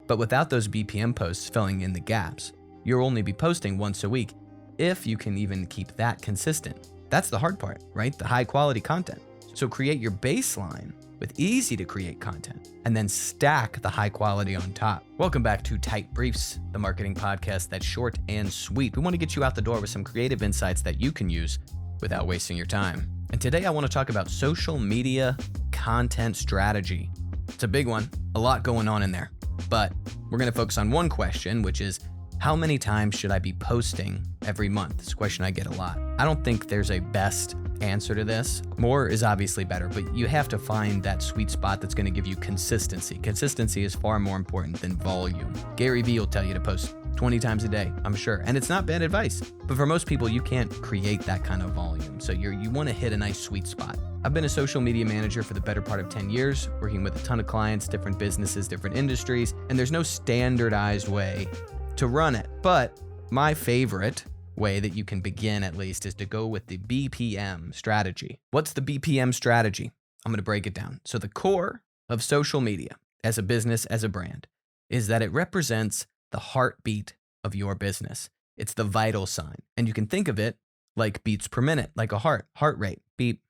But without those BPM posts filling in the gaps, you'll only be posting once a week if you can even keep that consistent. That's the hard part, right? The high quality content. So create your baseline with easy to create content and then stack the high quality on top. Welcome back to Tight Briefs, the marketing podcast that's short and sweet. We want to get you out the door with some creative insights that you can use without wasting your time. And today I want to talk about social media content strategy. It's a big one, a lot going on in there, but we're going to focus on one question, which is how many times should I be posting every month? It's a question I get a lot. I don't think there's a best answer to this. More is obviously better, but you have to find that sweet spot that's going to give you consistency. Consistency is far more important than volume. Gary Vee will tell you to post 20 times a day, I'm sure. And it's not bad advice, but for most people, you can't create that kind of volume. So you want to hit a nice sweet spot. I've been a social media manager for the better part of 10 years, working with a ton of clients, different businesses, different industries, and there's no standardized way to run it. But my favorite way that you can begin, at least, is to go with the BPM strategy. What's the BPM strategy? I'm going to break it down. So the core of social media as a business, as a brand, is that it represents the heartbeat of your business. It's the vital sign. And you can think of it like beats per minute, like a heart rate. Beep,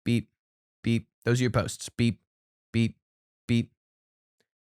beep, beep. Those are your posts. Beep, beep, beep.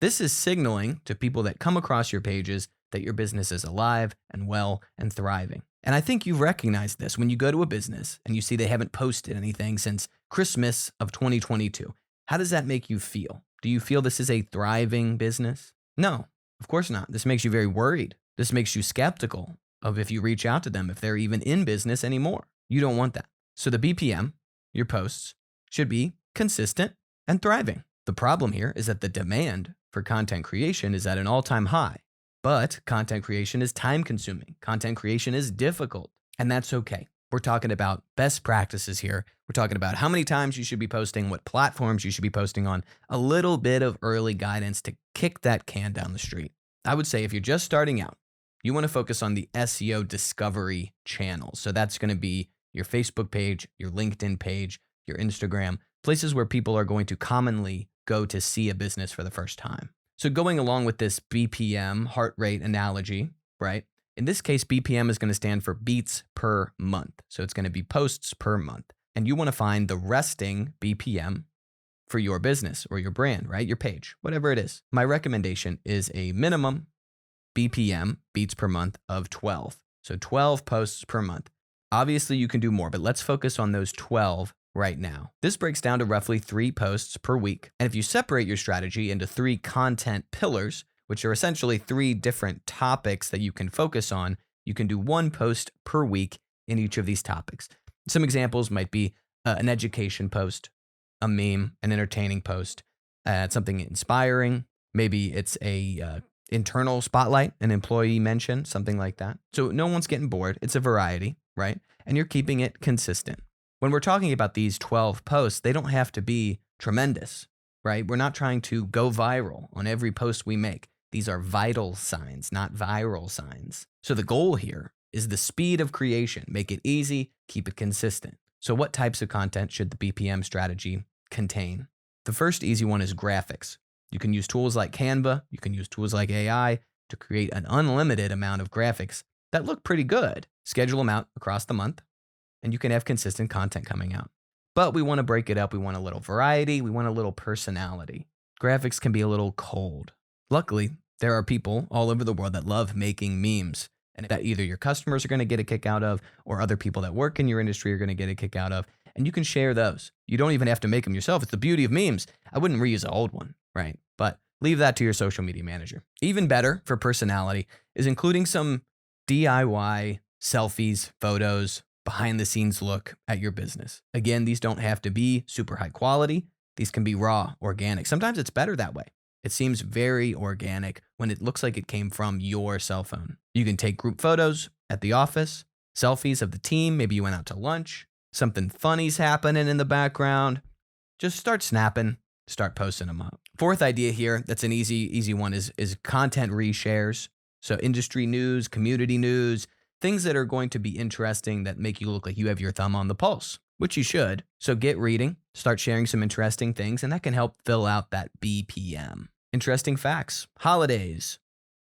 This is signaling to people that come across your pages that your business is alive and well and thriving. And I think you've recognized this when you go to a business and you see they haven't posted anything since Christmas of 2022. How does that make you feel? Do you feel this is a thriving business? No, of course not. This makes you very worried. This makes you skeptical of if you reach out to them, if they're even in business anymore. You don't want that. So the BPM, your posts, should be consistent and thriving. The problem here is that the demand for content creation is at an all-time high. But content creation is time consuming. Content creation is difficult, and that's okay. We're talking about best practices here. We're talking about how many times you should be posting, what platforms you should be posting on, a little bit of early guidance to kick that can down the street. I would say if you're just starting out, you want to focus on the SEO discovery channels. So that's going to be your Facebook page, your LinkedIn page, your Instagram, places where people are going to commonly go to see a business for the first time. So going along with this BPM heart rate analogy, right? In this case, BPM is going to stand for beats per month. So it's going to be posts per month. And you want to find the resting BPM for your business or your brand, right? Your page, whatever it is. My recommendation is a minimum BPM, beats per month, of 12. So 12 posts per month. Obviously, you can do more, but let's focus on those 12 right now. This breaks down to roughly 3 posts per week. And if you separate your strategy into 3 content pillars, which are essentially 3 different topics that you can focus on, you can do 1 post per week in each of these topics. Some examples might be an education post, a meme, an entertaining post, something inspiring. Maybe it's a internal spotlight, an employee mention, something like that. So no one's getting bored. It's a variety, right? And you're keeping it consistent. When we're talking about these 12 posts, they don't have to be tremendous, right? We're not trying to go viral on every post we make. These are vital signs, not viral signs. So the goal here is the speed of creation. Make it easy, keep it consistent. So what types of content should the BPM strategy contain? The first easy one is graphics. You can use tools like Canva. You can use tools like AI to create an unlimited amount of graphics that look pretty good. Schedule them out across the month, and you can have consistent content coming out. But we want to break it up. We want a little variety. We want a little personality. Graphics can be a little cold. Luckily, there are people all over the world that love making memes, and that either your customers are going to get a kick out of, or other people that work in your industry are going to get a kick out of, and you can share those. You don't even have to make them yourself. It's the beauty of memes. I wouldn't reuse an old one, right? But leave that to your social media manager. Even better for personality is including some DIY selfies, photos, behind the scenes look at your business. Again, these don't have to be super high quality. These can be raw, organic. Sometimes it's better that way. It seems very organic when it looks like it came from your cell phone. You can take group photos at the office, selfies of the team. Maybe you went out to lunch, something funny's happening in the background. Just start snapping, start posting them up. Fourth idea here, that's an easy one, is content reshares. So industry news, community news, things that are going to be interesting that make you look like you have your thumb on the pulse, which you should. So get reading, start sharing some interesting things, and that can help fill out that BPM. interesting facts, holidays,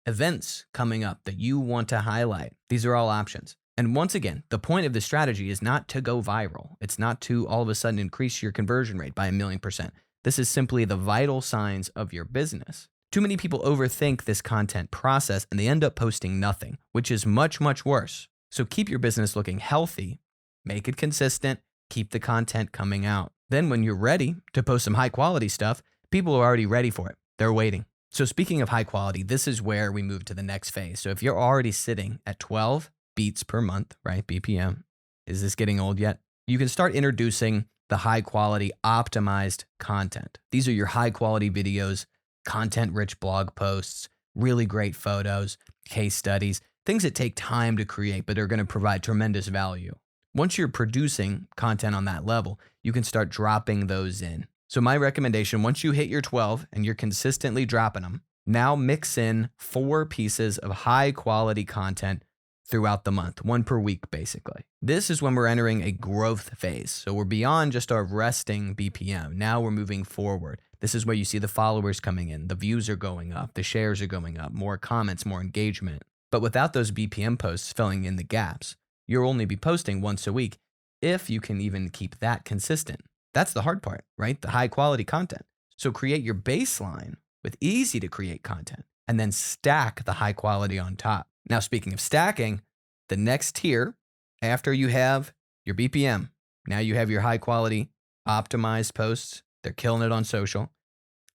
events coming up that you want to highlight. These are all options. And once again, the point of this strategy is not to go viral. It's not to all of a sudden increase your conversion rate by 1,000,000%. This is simply the vital signs of your business. Too many people overthink this content process and they end up posting nothing, which is much, much worse. So keep your business looking healthy, make it consistent, keep the content coming out. Then when you're ready to post some high quality stuff, people are already ready for it. They're waiting. So speaking of high quality, this is where we move to the next phase. So if you're already sitting at 12 beats per month, right? BPM, is this getting old yet? You can start introducing the high quality optimized content. These are your high quality videos, content rich blog posts, really great photos, case studies, things that take time to create, but are going to provide tremendous value. Once you're producing content on that level, you can start dropping those in. So my recommendation, once you hit your 12 and you're consistently dropping them, now mix in 4 pieces of high quality content throughout the month, 1 per week, basically. This is when we're entering a growth phase. So we're beyond just our resting BPM. Now we're moving forward. This is where you see the followers coming in, the views are going up, the shares are going up, more comments, more engagement. But without those BPM posts filling in the gaps, you'll only be posting once a week if you can even keep that consistent. That's the hard part, right? The high quality content. So create your baseline with easy to create content and then stack the high quality on top. Now, speaking of stacking, the next tier after you have your BPM, now you have your high quality optimized posts. They're killing it on social.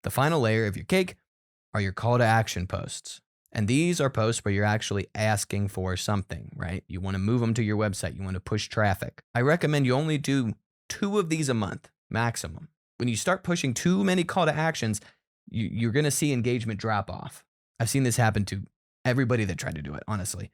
The final layer of your cake are your call to action posts. And these are posts where you're actually asking for something, right? You want to move them to your website. You want to push traffic. I recommend you only do 2 of these a month maximum. When you start pushing too many call to actions, you're going to see engagement drop off. I've seen this happen to everybody that tried to do it, honestly.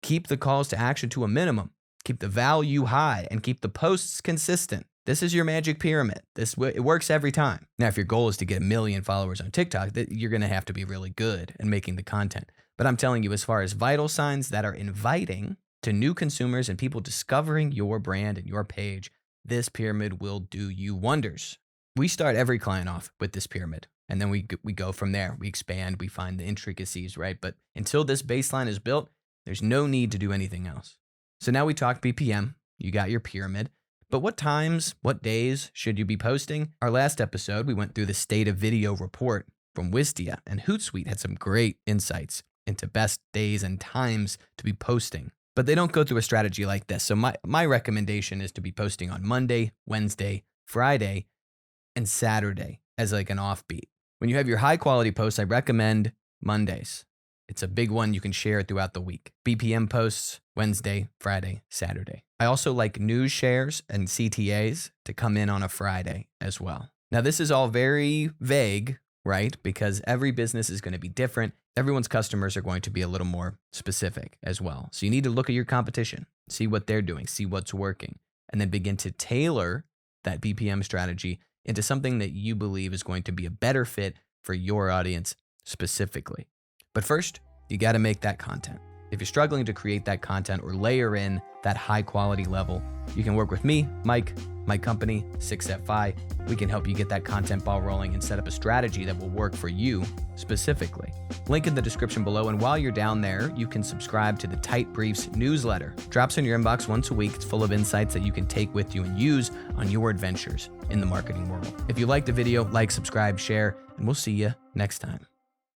Keep the calls to action to a minimum. Keep the value high and keep the posts consistent. This is your magic pyramid. It works every time. Now, if your goal is to get 1 million followers on TikTok, you're going to have to be really good at making the content. But I'm telling you, as far as vital signs that are inviting to new consumers and people discovering your brand and your page, this pyramid will do you wonders. We start every client off with this pyramid, and then we go from there. We expand, we find the intricacies, right? But until this baseline is built, there's no need to do anything else. So now we talked BPM, you got your pyramid. But what times, what days should you be posting? Our last episode, we went through the state of video report from Wistia, and Hootsuite had some great insights into best days and times to be posting. But they don't go through a strategy like this. So my recommendation is to be posting on Monday, Wednesday, Friday, and Saturday as like an offbeat. When you have your high quality posts, I recommend Mondays. It's a big one you can share throughout the week. BPM posts, Wednesday, Friday, Saturday. I also like news shares and CTAs to come in on a Friday as well. Now, this is all very vague, right? Because every business is going to be different. Everyone's customers are going to be a little more specific as well. So you need to look at your competition, see what they're doing, see what's working, and then begin to tailor that BPM strategy into something that you believe is going to be a better fit for your audience specifically. But first, you got to make that content. If you're struggling to create that content or layer in that high quality level, you can work with me, Mike, my company, 6FI. We can help you get that content ball rolling and set up a strategy that will work for you specifically. Link in the description below. And while you're down there, you can subscribe to the Tight Briefs newsletter. Drops in your inbox once a week. It's full of insights that you can take with you and use on your adventures in the marketing world. If you liked the video, like, subscribe, share, and we'll see you next time.